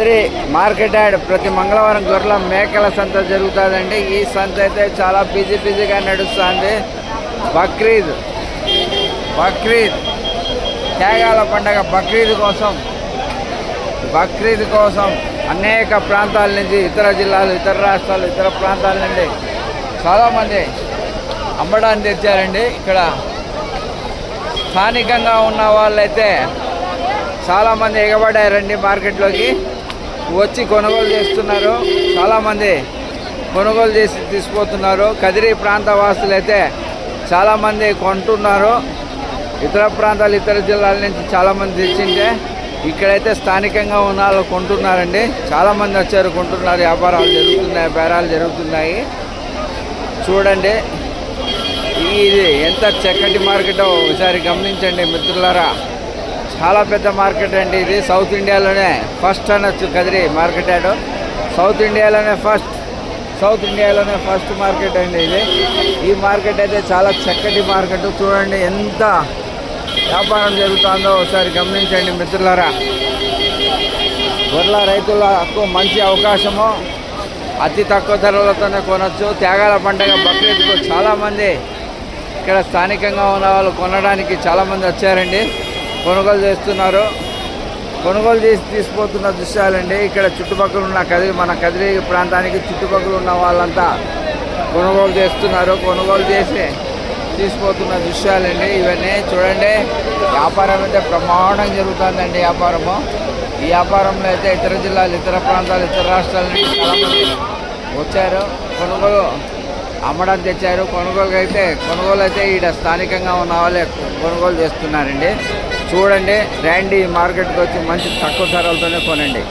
Kadiri market yard ప్రతి మంగళవారం గొర్రెల మేకల సంత జరుగుతుందండి. ఈ సంత అయితే చాలా బిజీగా నడుస్తుంది. బక్రీద్ త్యాగాల పండగ బక్రీద్ కోసం అనేక ప్రాంతాల నుంచి, ఇతర జిల్లాలు, ఇతర రాష్ట్రాలు, ఇతర ప్రాంతాల నుండి చాలామంది అమ్మడానికి తెచ్చారండి. ఇక్కడ స్థానికంగా ఉన్న వాళ్ళైతే చాలామంది ఎగబడారండి. మార్కెట్లోకి వచ్చి కొనుగోలు చేస్తున్నారు. చాలామంది కొనుగోలు చేసి తీసుకుపోతున్నారు. కదిరి ప్రాంత వాసులు అయితే చాలామంది కొంటున్నారు. ఇతర ప్రాంతాలు, ఇతర జిల్లాల నుంచి చాలామంది తెచ్చింటే ఇక్కడైతే స్థానికంగా ఉన్న వాళ్ళు కొంటున్నారండి. చాలామంది వచ్చారు, కొంటున్నారు. వ్యాపారాలు జరుగుతున్నాయి, బేరాలు జరుగుతున్నాయి. చూడండి, ఇది ఎంత చక్కటి మార్కెటో ఒకసారి గమనించండి మిత్రులారా. చాలా పెద్ద మార్కెట్ అండి ఇది. సౌత్ ఇండియాలోనే ఫస్ట్ అనొచ్చు కదిరి మార్కెట్ యార్డ్. సౌత్ ఇండియాలోనే ఫస్ట్ మార్కెట్ అండి ఇది. ఈ మార్కెట్ అయితే చాలా చక్కటి మార్కెట్. చూడండి ఎంత వ్యాపారం జరుగుతుందో ఒకసారి గమనించండి మిత్రులారా. గొర్రెల రైతులకు మంచి అవకాశము, అతి తక్కువ ధరలతోనే కొనవచ్చు. త్యాగాల పండుగ బక్రీద్కు చాలామంది ఇక్కడ స్థానికంగా ఉన్న వాళ్ళు కొనడానికి చాలామంది వచ్చారండి. కొనుగోలు చేస్తున్నారు. కొనుగోలు చేసి తీసుకుపోతున్న దృశ్యాలండి. ఇక్కడ చుట్టుపక్కల ఉన్న మన కదిరి ప్రాంతానికి చుట్టుపక్కల ఉన్న వాళ్ళంతా కొనుగోలు చేస్తున్నారు. కొనుగోలు చేసి తీసుకుపోతున్న దృశ్యాలండి ఇవన్నీ. చూడండి, వ్యాపారం అయితే బ్రహ్మాండంగా జరుగుతుందండి. ఈ వ్యాపారంలో అయితే ఇతర జిల్లాలు, ఇతర ప్రాంతాలు, ఇతర రాష్ట్రాల నుంచి చాలామంది వచ్చారు. కొనుగోలు అమ్మడానికి తెచ్చారు. కొనుగోలు అయితే ఈడ స్థానికంగా ఉన్న వాళ్ళే కొనుగోలు చేస్తున్నారండి. చూడండి, రండి మార్కెట్కి వచ్చి మంచి తక్కువ ధరలతోనే కొనండి.